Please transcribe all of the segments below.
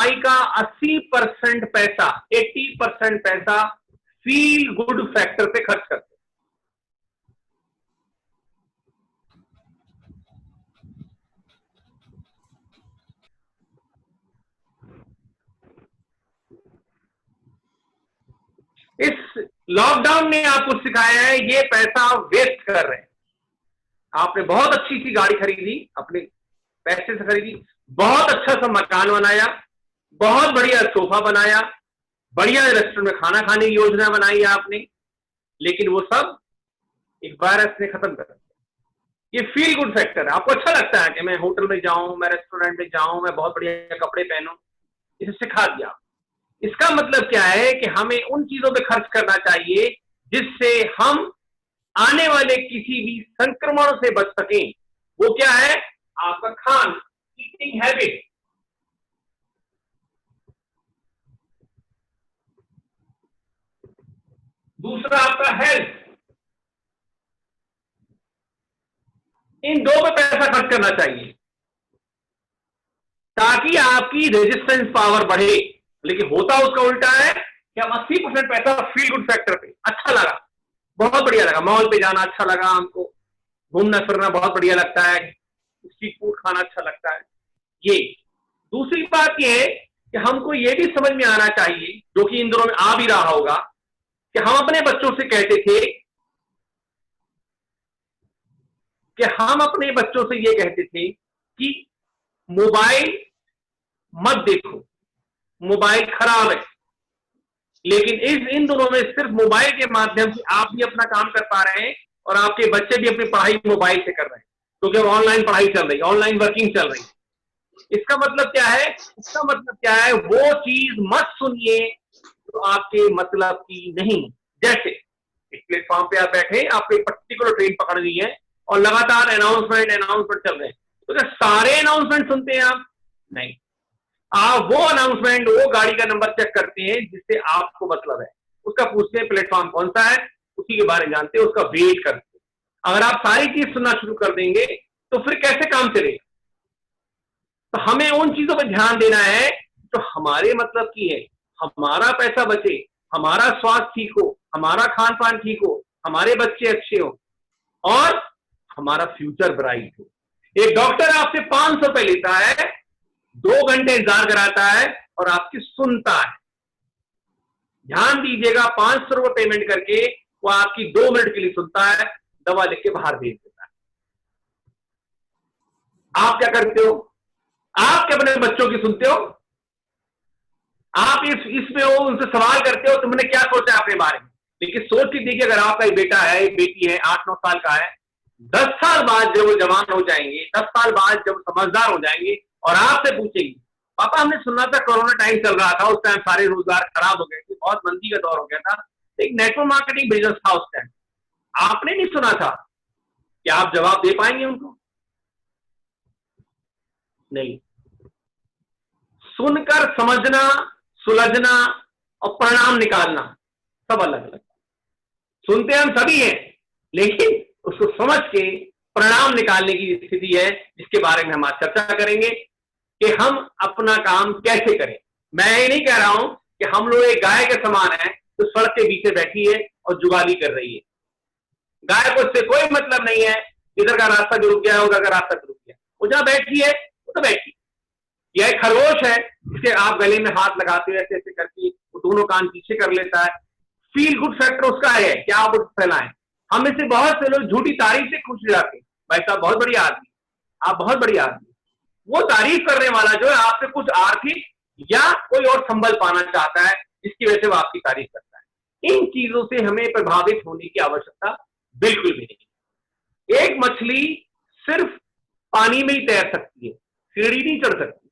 कमाई का 80% पैसा, 80% पैसा फील गुड फैक्टर पे खर्च करते हैं। इस लॉकडाउन ने आपको सिखाया है ये पैसा वेस्ट कर रहे हैं। आपने बहुत अच्छी सी गाड़ी खरीदी, अपने पैसे से खरीदी, बहुत अच्छा सा मकान बनाया, बहुत बढ़िया सोफा बनाया, बढ़िया रेस्टोरेंट में खाना खाने की योजना बनाई आपने, लेकिन वो सब एक वायरस ने खत्म कर दिया। ये फील गुड फैक्टर है। आपको अच्छा लगता है कि मैं होटल में जाऊं, मैं रेस्टोरेंट में जाऊं, मैं बहुत बढ़िया कपड़े पहनूं, इसे सिखा दिया। इसका मतलब क्या है कि हमें उन चीजों पे खर्च करना चाहिए जिससे हम आने वाले किसी भी संक्रमण से बच सकें। वो क्या है? आपका खान, ईटिंग हैबिट। दूसरा आपका हेल्थ। इन दो पे पैसा खर्च करना चाहिए ताकि आपकी रेजिस्टेंस पावर बढ़े। लेकिन होता उसका उल्टा है कि हम 80% पैसा फील गुड फैक्टर पे, अच्छा लगा, बहुत बढ़िया लगा, मॉल पे जाना अच्छा लगा, हमको घूमना फिरना बहुत बढ़िया लगता है, स्ट्रीट फूड खाना अच्छा लगता है। ये दूसरी बात ये है कि हमको ये भी समझ में आना चाहिए, जो कि इन दिनों में आ भी रहा होगा, कि हम अपने बच्चों से कहते थे कि मोबाइल मत देखो, मोबाइल खराब है। लेकिन इन दोनों में सिर्फ मोबाइल के माध्यम से आप भी अपना काम कर पा रहे हैं और आपके बच्चे भी अपनी पढ़ाई मोबाइल से कर रहे हैं, क्योंकि अब ऑनलाइन पढ़ाई चल रही है, ऑनलाइन वर्किंग चल रही है। इसका मतलब क्या है? वो चीज मत सुनिए जो आपके मतलब की नहीं। जैसे एक प्लेटफॉर्म पे आप बैठे, आपको एक पर्टिकुलर ट्रेन पकड़नी है और लगातार अनाउंसमेंट चल रहे हैं, तो क्या सारे अनाउंसमेंट सुनते हैं आप? नहीं। आप वो अनाउंसमेंट, वो गाड़ी का नंबर चेक करते हैं जिससे आपको मतलब है, उसका पूछते हैं प्लेटफॉर्म कौन सा है, उसी के बारे में जानते हैं, उसका वेट करते हैं। अगर आप सारी चीज सुनना शुरू कर देंगे तो फिर कैसे काम चलेगा? तो हमें उन चीजों पर ध्यान देना है जो हमारे मतलब की है, हमारा पैसा बचे, हमारा स्वास्थ्य ठीक हो, हमारा खान पान ठीक हो, हमारे बच्चे अच्छे हो और हमारा फ्यूचर ब्राइट हो। एक डॉक्टर आपसे 500 रुपए लेता है, 2 घंटे इंतजार कराता है और आपकी सुनता है। ध्यान दीजिएगा, 500 रुपए पेमेंट करके वो आपकी 2 मिनट के लिए सुनता है, दवा लिख के बाहर भेज देता है। आप क्या करते हो? आप क्या अपने बच्चों की सुनते हो? आप इसमें हो, उनसे सवाल करते हो तुमने क्या सोचा अपने बारे में? लेकिन सोच के देखिए, अगर आपका एक बेटा है, एक बेटी है, 8-9 साल का है, 10 साल बाद जब वो जवान हो जाएंगे, 10 साल बाद जब समझदार हो जाएंगे और आपसे पूछेंगे, पापा हमने सुना था कोरोना टाइम चल रहा था, उस टाइम सारे रोजगार खराब हो गए थे, बहुत मंदी का दौर हो गया था, एक नेटवर्क मार्केटिंग बिजनेस था उस टाइम, आपने नहीं सुना था? क्या आप जवाब दे पाएंगे उनको? नहीं। सुनकर समझना, सुलझना और परिणाम निकालना सब अलग अलग। सुनते हम सभी हैं, लेकिन उसको समझ के परिणाम निकालने की स्थिति है जिसके बारे में हम आज चर्चा करेंगे कि हम अपना काम कैसे करें। मैं ये नहीं कह रहा हूं कि हम लोग एक गाय के समान है तो सड़क के बीच बैठी है और जुगाली कर रही है। गाय को इससे कोई मतलब नहीं है इधर का रास्ता भी रुक गया, उधर का रास्ता भी रुक गया, वो जहां बैठी है वो तो बैठी। यह एक खरगोश है जिसे आप गले में हाथ लगाते हो, ऐसे ऐसे करके वो दोनों कान पीछे कर लेता है। फील गुड फैक्टर उसका है कि आप उसको फैलाएं। हम इससे बहुत से लोग झूठी तारीफ से खुश हो जाते हैं, भाई साहब बहुत बढ़िया आदमी, आप बहुत बढ़िया आदमी। वो तारीफ करने वाला जो है आपसे कुछ आर्थिक या कोई और संबल पाना चाहता है, जिसकी वजह से वो आपकी तारीफ करता है। इन चीजों से हमें प्रभावित होने की आवश्यकता बिल्कुल भी नहीं। एक मछली सिर्फ पानी में ही तैर सकती है, सीढ़ी नहीं चढ़ सकती।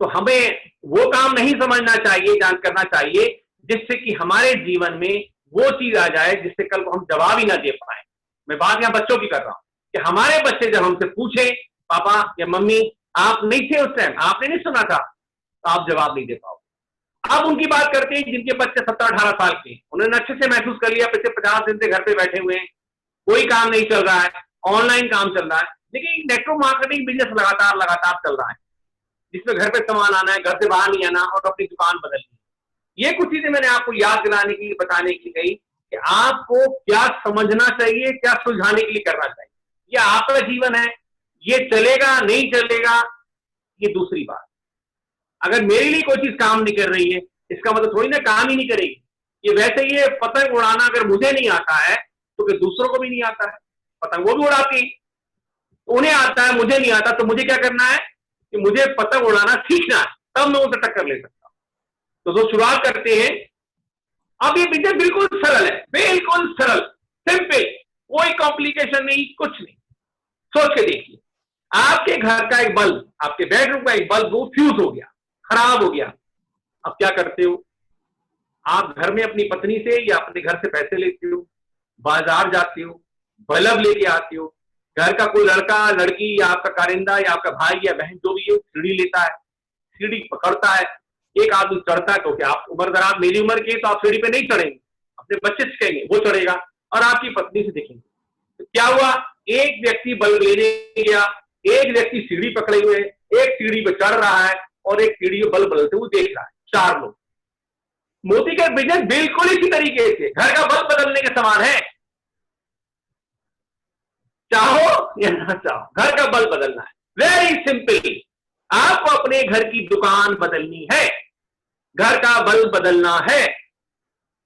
तो हमें वो काम नहीं समझना चाहिए, जान करना चाहिए जिससे कि हमारे जीवन में वो चीज आ जाए जिससे कल को हम जवाब ही ना दे पाए। मैं बात यहां बच्चों की कर रहा हूं कि हमारे बच्चे जब हमसे पूछे, पापा या मम्मी आप नहीं थे उस टाइम, आपने नहीं सुना था, तो आप जवाब नहीं दे पाओ। अब उनकी बात करते हैं जिनके बच्चे 17-18 साल के, उन्होंने अच्छे से महसूस कर लिया पिछले 50 दिन से घर पे बैठे हुए हैं, कोई काम नहीं चल रहा है, ऑनलाइन काम चल रहा है, लेकिन नेटवर्क मार्केटिंग बिजनेस लगातार चल रहा है। जिसमें घर पे सामान आना है, घर से बाहर नहीं आना और अपनी दुकान बदलनी। ये कुछ चीजें मैंने आपको याद दिलाने की, बताने की गई कि आपको क्या समझना चाहिए, क्या सुलझाने के लिए करना चाहिए। ये आपका जीवन है, ये चलेगा नहीं चलेगा ये दूसरी बात। अगर मेरे लिए कोई चीज काम नहीं कर रही है इसका मतलब थोड़ी ना काम ही नहीं करेगी। ये वैसे ही पतंग उड़ाना अगर मुझे नहीं आता है तो फिर दूसरों को भी नहीं आता है। पतंग वो भी उड़ाती, उन्हें आता है मुझे नहीं आता, तो मुझे क्या करना है कि मुझे पतंग उड़ाना सीखना है, तब मैं उनसे टक्कर ले सकता हूं। तो शुरुआत करते हैं। अब ये विषय बिल्कुल सरल है, बिल्कुल सरल, सिंपल, कोई कॉम्प्लिकेशन नहीं, कुछ नहीं। सोच के देखिए, आपके घर का एक बल्ब, आपके बेडरूम का एक बल्ब वो फ्यूज हो गया, खराब हो गया। अब क्या करते हो? आप घर में अपनी पत्नी से या अपने घर से पैसे लेते हो, बाजार जाते हो, बल्ब लेके आते हो, घर का कोई लड़का लड़की या आपका कारिंदा या आपका भाई या बहन जो भी है सीढ़ी लेता है, सीढ़ी पकड़ता है, एक आदमी चढ़ता है। तो क्या आप उम्रदराज मेरी उम्र के तो आप सीढ़ी पे नहीं चढ़ेंगे, अपने बच्चे से कहेंगे, वो चढ़ेगा और आपकी पत्नी से देखेंगे। तो क्या हुआ? एक व्यक्ति बल्ब लेने गया, एक व्यक्ति सीढ़ी पकड़े हुए, एक सीढ़ी पे चढ़ रहा है और एक सीढ़ी पे बल्ब बदलते हुए देख रहा है, 4 लोग। मोदी का बिजनेस बिल्कुल इसी तरीके से घर का बल्ब बदलने के समान है। चाहो या ना चाहो, घर का बल्ब बदलना है, वेरी सिंपल। आपको अपने घर की दुकान बदलनी है, घर का बल्ब बदलना है।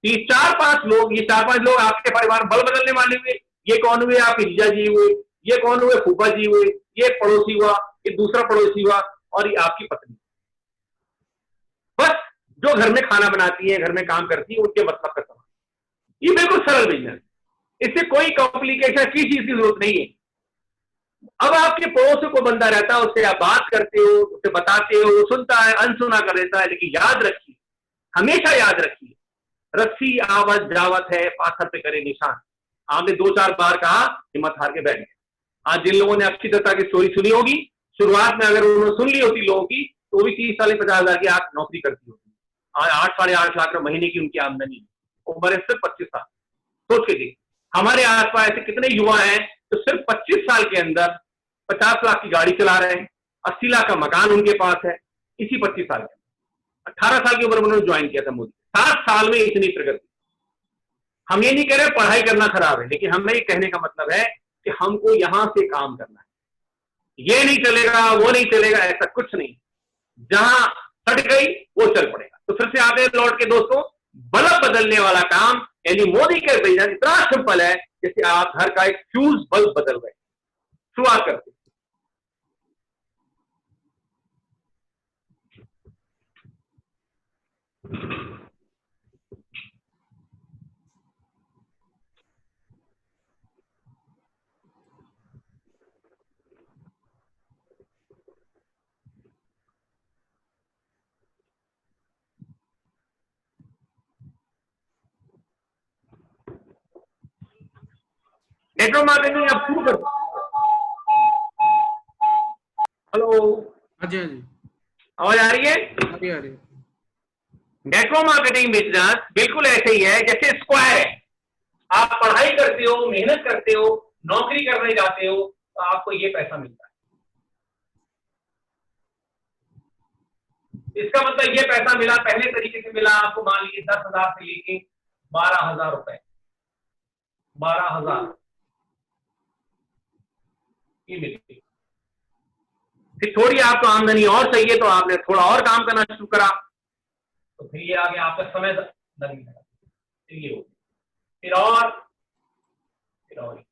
ये 4-5 लोग, ये 4-5 लोग आपके परिवार बल्ब बदलने वाले हुए। ये कौन हुए? आपके जीजा जी हुए, ये कौन हुए? फूफा जी हुए, ये पड़ोसी हुआ, ये दूसरा पड़ोसी हुआ और ये आपकी पत्नी। बस जो घर में खाना बनाती है, घर में काम करती है, उनके मतलब का सवाल। ये बिल्कुल सरल बिजनेस, इससे कोई कॉम्प्लिकेशन की चीज की जरूरत नहीं है। अब आपके पड़ोसी को बंदा रहता है, उससे आप बात करते हो, उसे बताते हो, वो सुनता है, अनसुना कर देता है। लेकिन याद रखिए, हमेशा याद रखिए, रस्सी आवत जावत है, पाथर पे करे निशान। आपने 2-4 बार कहा, हिम्मत हार के बैठ गए। आज जिन लोगों ने अच्छी तरह की स्टोरी सुनी होगी, शुरुआत में अगर उन्होंने सुन ली होती लोगों की, तो भी 30-50 हजार की आप नौकरी करती होगी। आज 8-8.5 लाख महीने की उनकी आमदनी, उम्र है सिर्फ 25 साल। सोच के देखिए, हमारे आसपास ऐसे कितने युवा हैं तो सिर्फ 25 साल के अंदर 50 लाख की गाड़ी चला रहे हैं, 80 लाख का मकान उनके पास है, इसी 25 साल के। 18 साल की उम्र में उन्होंने ज्वाइन किया था मोदी, 7 साल में इतनी प्रगति। हम ये नहीं कह रहे पढ़ाई करना खराब है, लेकिन हमें ये कहने का मतलब है कि हमको यहां से काम करना है। ये नहीं चलेगा, वो नहीं चलेगा, ऐसा कुछ नहीं। जहां हट गई वो चल पड़ेगा। तो फिर से आगे लौट के दोस्तों, बल्ब बदलने वाला काम यानी मोदी के बिजनेस इतना सिंपल है जैसे आप घर का एक फ्यूज बल्ब बदल गए। शुरुआत करते हैं। नेटवर्क मार्केटिंग आप शुरू कर। हेलो, हाँ जी, हाँ जी, आवाज आ रही है? अभी आ रही है। नेटवर्क मार्केटिंग बिजनेस बिल्कुल ऐसे ही है जैसे स्क्वायर है। आप पढ़ाई करते हो, मेहनत करते हो, नौकरी करने जाते हो, तो आपको ये पैसा मिलता है। इसका मतलब ये पैसा मिला पहले तरीके से मिला आपको, मान लीजिए 10,000 से लेके 12,000 रुपए, 12,000 ये मिलती। फिर थोड़ी आपको आमदनी और चाहिए तो आपने थोड़ा और काम करना शुरू करा, तो फिर ये आगे आपका समय लगने लगा, फिर ये हो, फिर और, फिर और।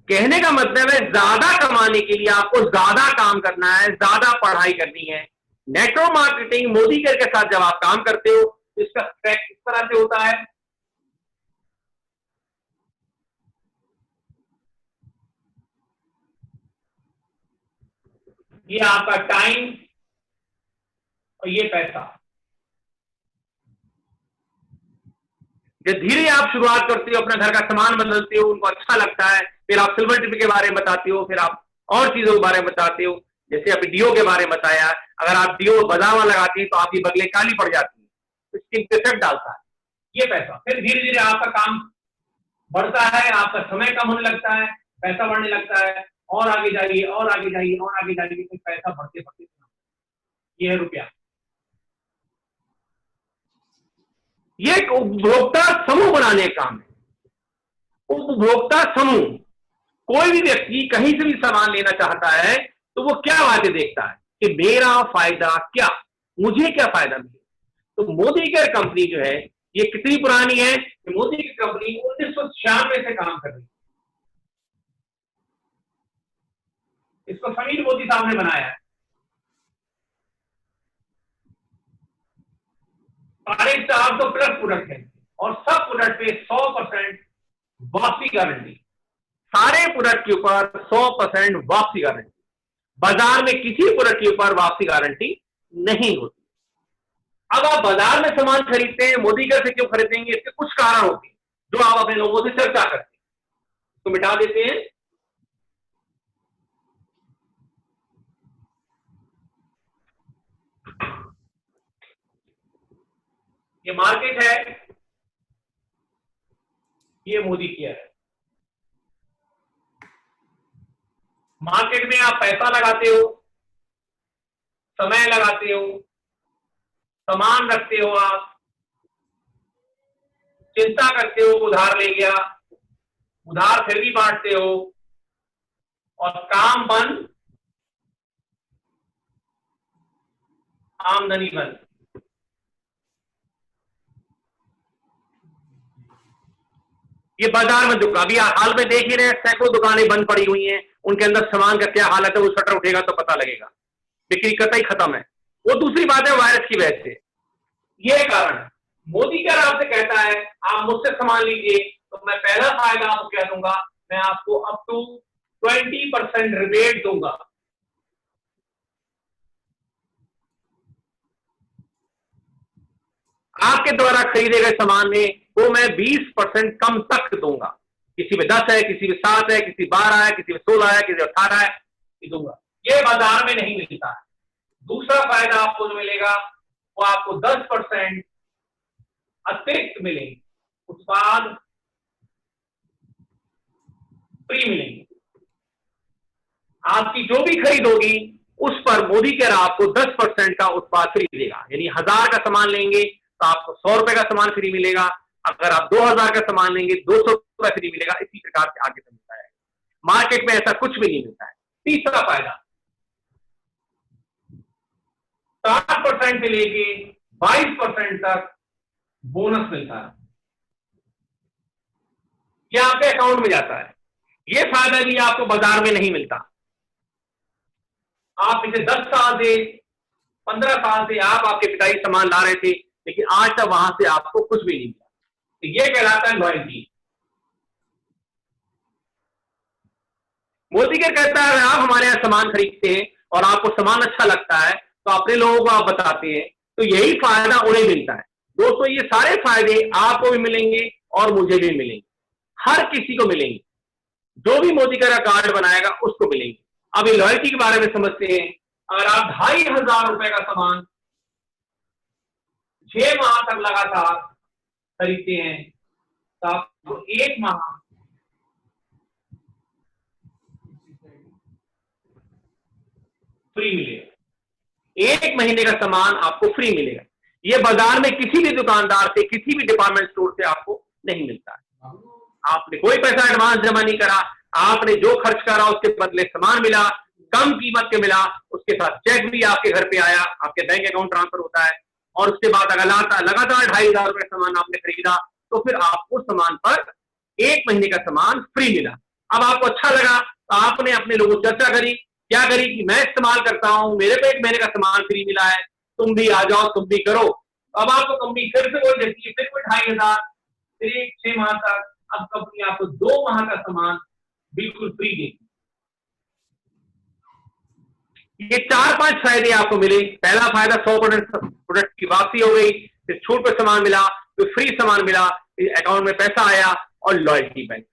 कहने का मतलब है ज्यादा कमाने के लिए आपको ज्यादा काम करना है, ज्यादा पढ़ाई करनी है। नेटवर्क मार्केटिंग मोदी के साथ जब आप काम करते हो तो इसका ट्रैक किस तरह से होता है? ये आपका टाइम और ये पैसा। जब धीरे आप शुरुआत करते हो, अपना घर का सामान बदलते हो, उनको अच्छा लगता है, फिर आप सिल्वर टिप के बारे में बताते हो, फिर आप और चीजों के बारे में बताते हो। जैसे अभी डीओ के बारे में बताया, अगर आप डीओ बादाम लगाती है तो आपकी बगलें काली पड़ जाती है, स्किन पे इफेक्ट डालता है ये पैसा। फिर धीरे धीरे आपका काम बढ़ता है, आपका समय कम होने लगता है, पैसा बढ़ने लगता है और आगे जाइए और आगे जाइए और आगे जाइए, तो पैसा बढ़ते बढ़ते, ये है रुपया। ये एक उपभोक्ता समूह बनाने का काम है। उपभोक्ता समूह, कोई भी व्यक्ति कहीं से भी सामान लेना चाहता है तो वो क्या बातें देखता है कि मेरा फायदा क्या, मुझे क्या फायदा मिले। तो मोदी केयर कंपनी जो है ये कितनी पुरानी है? मोदी केयर कंपनी 1996 से काम कर रही है। इसको समीर मोदी साहब ने बनाया है। 450 प्लस प्रोडक्ट है और सब प्रोडक्ट पे 100% वापसी गारंटी। सारे प्रोडक्ट के ऊपर 100% वापसी गारंटी। बाजार में किसी प्रोडक्ट के ऊपर वापसी गारंटी नहीं होती। अब आप बाजार में सामान खरीदते हैं, मोदी केयर से क्यों खरीदेंगे? इसके कुछ कारण होते हैं जो आप अपने लोगों से चर्चा करते हैं, तो मिटा देते हैं। ये मार्केट है, ये मोदी केयर है। मार्केट में आप पैसा लगाते हो, समय लगाते हो, सामान रखते हो, आप चिंता करते हो उधार ले गया, उधार फिर भी बांटते हो, और काम बंद, आमदनी बंद। ये बाजार में दुकान, अभी हाल में देख ही रहे हैं, सैकड़ों दुकानें बंद पड़ी हुई हैं, उनके अंदर सामान का क्या हालत है, वो शटर उठेगा तो पता लगेगा, बिक्री कतई खत्म है। वो दूसरी बात है वायरस की वजह से। ये कारण है। मोदी केयर आपसे कहता है आप मुझसे सामान लीजिए तो मैं पहला फायदा आपको क्या दूंगा, मैं आपको अप टू 20% रिबेट दूंगा। आपके द्वारा खरीदे गए सामान में वो मैं 20% कम तक दूंगा। किसी में 10 है, किसी में 7 है, किसी 12 है, किसी में 16 है, किसी में 18 है, ये दूंगा। ये बाजार में नहीं मिलता है। दूसरा फायदा आपको जो मिलेगा वो आपको 10% अतिरिक्त मिलेंगे, उत्पाद फ्री मिलेंगे। आपकी जो भी खरीद होगी उस पर मोदी केयर आपको 10% का उत्पाद फ्री देगा। यानी 1000 का सामान लेंगे तो आपको 100 रुपए का सामान फ्री मिलेगा। अगर आप 2000 का सामान लेंगे 200 रुपए फ्री मिलेगा। इसी प्रकार से आगे मिलता है। मार्केट में ऐसा कुछ भी नहीं मिलता है। तीसरा फायदा, 7% से लेके 22% तक बोनस मिलता है। यह आपके अकाउंट में जाता है। यह फायदा भी आपको बाजार में नहीं मिलता। आप पिछले 10 साल से 15 साल से आप आपके पिताजी सामान ला रहे थे, लेकिन आज तक वहां से आपको कुछ भी नहीं मिला। तो यह कहलाता है लॉयल्टी। मोदी केयर कहता है अगर आप हमारे यहां सामान खरीदते हैं और आपको सामान अच्छा लगता है तो अपने लोगों को आप बताते हैं, तो यही फायदा उन्हें मिलता है। दोस्तों ये सारे फायदे आपको भी मिलेंगे और मुझे भी मिलेंगे, हर किसी को मिलेंगे। जो भी मोदी केयर का कार्ड बनाएगा उसको मिलेंगे। अब ये लॉयल्टी के बारे में समझते हैं। अगर आप 2500 रुपए का सामान 6 माह तक लगातार खरीदते हैं तो आपको 1 माह फ्री मिलेगा। 1 महीने का सामान आपको फ्री मिलेगा। यह बाजार में किसी भी दुकानदार से, किसी भी डिपार्टमेंट स्टोर से आपको नहीं मिलता है। आपने कोई पैसा एडवांस जमा नहीं करा, आपने जो खर्च करा उसके बदले सामान मिला, कम कीमत के मिला, उसके साथ चेक भी आपके घर पे आया, आपके बैंक अकाउंट ट्रांसफर होता है। और उसके बाद अगर लगातार 2500 रुपए का सामान आपने खरीदा तो फिर आपको सामान पर 1 महीने का सामान फ्री मिला। अब आपको अच्छा लगा तो आपने अपने लोगों से चर्चा करी, क्या करी कि मैं इस्तेमाल करता हूं, मेरे पे 1 महीने का सामान फ्री मिला है, तुम भी आ जाओ, तुम भी करो। अब आपको कंपनी फिर से कोई देती है, फिर कोई 2500, फिर 6 माह तक। अब कंपनी आपको 2 माह का सामान बिल्कुल फ्री देगी। ये 4-5 फायदे आपको मिले। पहला फायदा 100% प्रोडक्ट की वापसी हो गई, फिर छूट पर सामान मिला, फिर फ्री सामान मिला, फिर अकाउंट में पैसा आया और लॉयल्टी बैंक।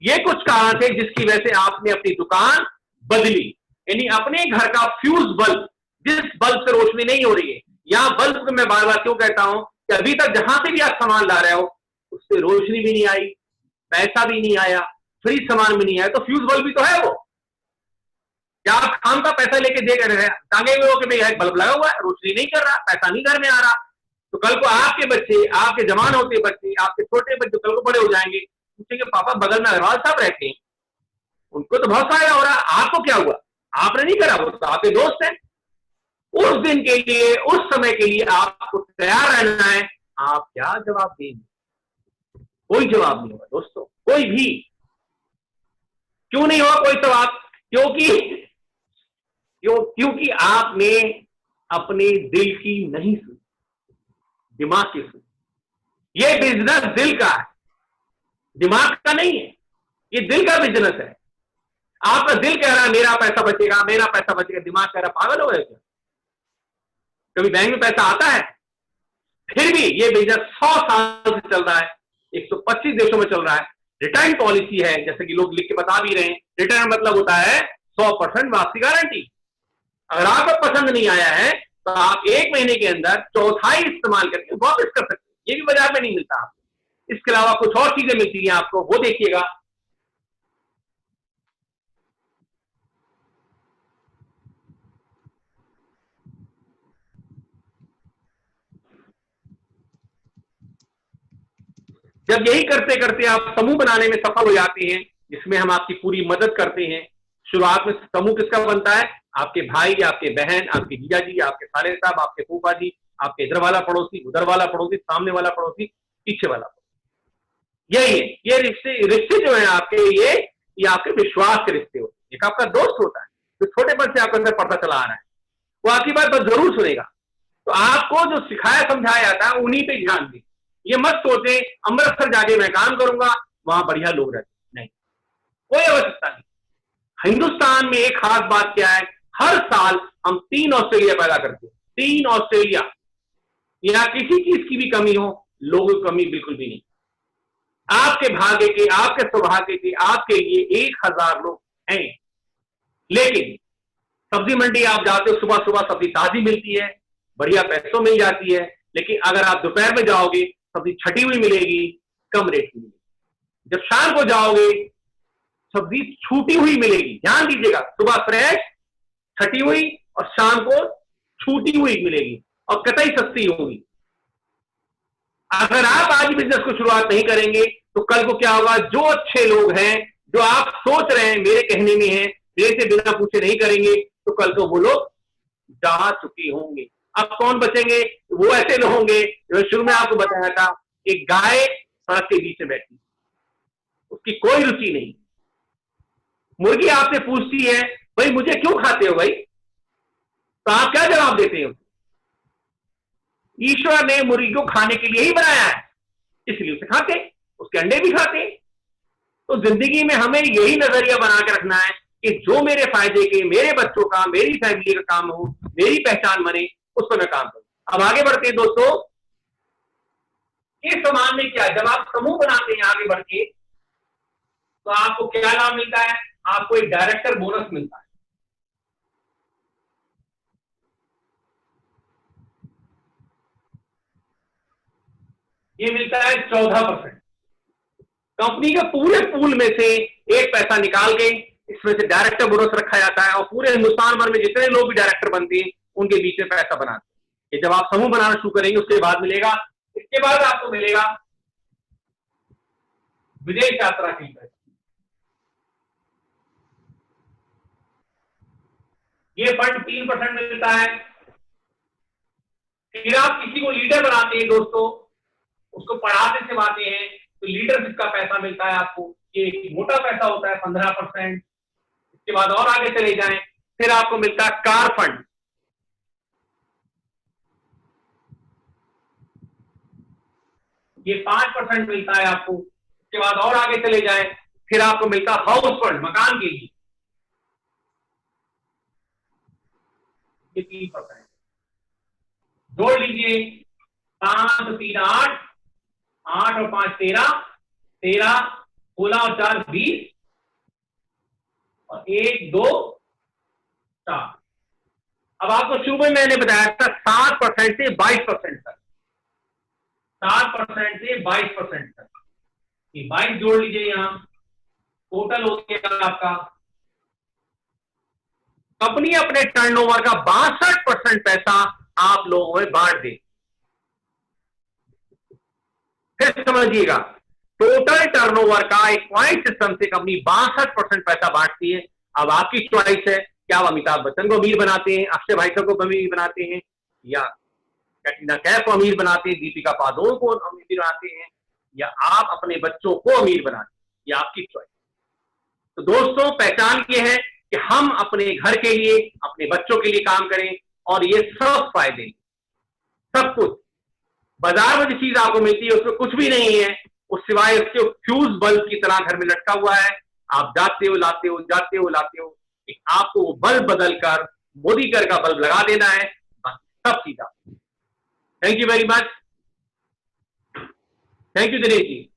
ये कुछ कारण थे जिसकी वजह से आपने अपनी दुकान बदली। यानी अपने घर का फ्यूज बल्ब, जिस बल्ब से रोशनी नहीं हो रही है, यहां बल्ब को मैं बार बार क्यों कहता हूं कि अभी तक जहां से भी आप सामान ला रहे हो उससे रोशनी भी नहीं आई, पैसा भी नहीं आया, फ्री सामान भी नहीं आया, तो फ्यूज बल्ब भी तो है वो। क्या आप खाम का पैसा लेके दे रहे हैं, टांगे हुए हो कि भाई बल्ब लगा हुआ है, रोशनी नहीं कर रहा, पैसा नहीं घर में आ रहा, तो कल को आपके बच्चे, आपके जवान होते बच्चे, आपके छोटे बच्चे कल को बड़े हो जाएंगे, पूछेंगे पापा बगल में अग्रवाल साहब रहते हैं, उनको तो बहुत फायदा हो रहा है, आपको क्या हुआ? आपने नहीं करा, वो तो आपके दोस्त हैं। उस दिन के लिए, उस समय के लिए आपको तैयार रहना है। आप क्या जवाब देंगे? कोई जवाब नहीं होगा दोस्तों, कोई भी। क्यों नहीं होगा कोई जवाब? क्योंकि आपने अपने दिल की नहीं सुनी, दिमाग की सुनी। ये बिजनेस दिल का है, दिमाग का नहीं है, ये दिल का बिजनेस है। आपका दिल कह रहा है मेरा पैसा बचेगा, मेरा पैसा बचेगा, दिमाग कह रहा पागल हो गए क्या? कभी बैंक में पैसा आता है? फिर भी ये बिजनेस 100 साल से चल रहा है, 125 देशों में चल रहा है। रिटर्न पॉलिसी है, जैसे कि लोग लिख के बता भी रहे हैं, रिटर्न मतलब होता है 100% वापसी गारंटी। अगर आपको पसंद नहीं आया है तो आप 1 महीने के अंदर चौथाई इस्तेमाल करके वापस कर सकते हैं, ये भी बाजार में नहीं मिलता आपको। इसके अलावा कुछ और चीजें मिलती हैं आपको, वो देखिएगा। जब यही करते करते आप समूह बनाने में सफल हो जाते हैं, जिसमें हम आपकी पूरी मदद करते हैं। शुरुआत में समूह किसका बनता है? आपके भाई, आपके बहन, आपके जीजा जी, आपके साले साहब, आपके फूफा जी, आपके इधर वाला पड़ोसी, उधर वाला पड़ोसी, सामने वाला पड़ोसी, पीछे वाला पड़ोसी। यही है, ये रिश्ते रिश्ते जो है आपके, ये आपके विश्वास के रिश्ते होते हैं। एक आपका दोस्त होता है जो छोटेपन से आपके अंदर पड़ता चला आ रहा है, वो आपकी बात बस जरूर सुनेगा। तो आपको जो सिखाया समझाया जाता है उन्हीं पे ध्यान दें। ये मत सोचे अमृतसर जाके मैं काम करूंगा, वहां बढ़िया लोग रहते, नहीं, कोई आवश्यकता नहीं। हिंदुस्तान में एक खास बात क्या है, हर साल हम 3 ऑस्ट्रेलिया पैदा करते हैं, 3 ऑस्ट्रेलिया। यहाँ किसी चीज की भी कमी हो, लोगों की कमी बिल्कुल भी नहीं। आपके भाग्य के, आपके सौभाग्य के, आपके लिए 1000 लोग हैं। लेकिन सब्जी मंडी आप जाते हो, सुबह सुबह सब्जी ताजी मिलती है, बढ़िया पैसों मिल जाती है। लेकिन अगर आप दोपहर में जाओगे, सब्जी छटी हुई मिलेगी, कम रेट की मिलेगी। जब शाम को जाओगे, सब्जी छूटी हुई मिलेगी। ध्यान दीजिएगा, सुबह फ्रेश छटी हुई और शाम को छूटी हुई मिलेगी, और कतई सस्ती होगी। अगर आप आज बिजनेस को शुरुआत नहीं करेंगे तो कल को क्या होगा? जो अच्छे लोग हैं, जो आप सोच रहे हैं मेरे कहने में है, मेरे से बिना पूछे नहीं करेंगे, तो कल को वो लोग जा चुके होंगे। अब कौन बचेंगे? वो ऐसे लोग होंगे जो शुरू में आपको बताया था, एक गाय सड़क के बीच में बैठी, उसकी कोई रुचि नहीं। मुर्गी आपसे पूछती है भाई मुझे क्यों खाते हो भाई? तो आप क्या जवाब देते हो? ईश्वर ने मुर्गी को खाने के लिए ही बनाया है, इसलिए उसे खाते, उसके अंडे भी खाते। तो जिंदगी में हमें यही नजरिया बना के रखना है कि जो मेरे फायदे के, मेरे बच्चों का, मेरी फैमिली का काम हो, मेरी पहचान बने, उस पर मैं काम करूं। अब आगे बढ़ते हैं दोस्तों। इस समान में क्या, जब आप समूह बनाते हैं आगे बढ़ के, तो आपको क्या लाभ मिलता है? आपको एक डायरेक्टर बोनस मिलता है। ये मिलता है 14%। कंपनी के पूरे पूल में से एक पैसा निकाल के इसमें से डायरेक्टर बोनस रखा जाता है, और पूरे हिंदुस्तान भर में जितने लोग भी डायरेक्टर बनते हैं उनके बीच में पैसा बनाते हैं। ये जब आप समूह बनाना शुरू करेंगे उसके बाद मिलेगा। इसके बाद आपको मिलेगा विदेश यात्रा की पैसा। ये फंड 3% मिलता है। फिर आप किसी को लीडर बनाते हैं दोस्तों, उसको पढ़ाते सिखाते हैं, तो लीडरशिप का पैसा मिलता है आपको। ये मोटा पैसा होता है 15%। इसके बाद और आगे चले जाएं, फिर आपको मिलता है कार फंड। ये 5% मिलता है आपको। इसके बाद और आगे चले जाएं, फिर आपको मिलता है हाउस फंड, मकान के लिए, ये 3%। जोड़ लीजिए, 5 और 3 8, 8 और 5 13, 13, 16 और 4 20, और 1 2 4। अब आपको शुरू में मैंने बताया था 7% से 22% तक, 7% से 22% तक। ये 22 जोड़ लीजिए, यहां टोटल हो गया आपका कंपनी अपने टर्नओवर का 62% पैसा आप लोगों में बांट दे। फिर समझिएगा, टोटल टर्नओवर का एक पॉइंट सिस्टम से कंपनी 62% पैसा बांटती है। अब आपकी चॉइस है, क्या आप अमिताभ बच्चन को अमीर बनाते हैं, अक्षय भाई साहब को अमीर बनाते हैं, या कैटरीना कैफ को अमीर बनाते हैं, दीपिका पादुकोण को अमीर बनाते हैं, या आप अपने बच्चों को अमीर बनाते हैं, ये आपकी चॉइस। तो दोस्तों, पहचान ये है कि हम अपने घर के लिए, अपने बच्चों के लिए काम करें, और ये सब फायदे, सब कुछ बाजार में जो चीज आपको मिलती है उसमें कुछ भी नहीं है, उस सिवाय उसके फ्यूज बल्ब की तरह घर में लटका हुआ है। आप जाते हो, लाते हो, जाते हो, लाते हो, आपको वो बल्ब बदल कर मोदी घर का बल्ब लगा देना है, बस सब चीज आप। Thank you very much. Thank you Dinesh ji.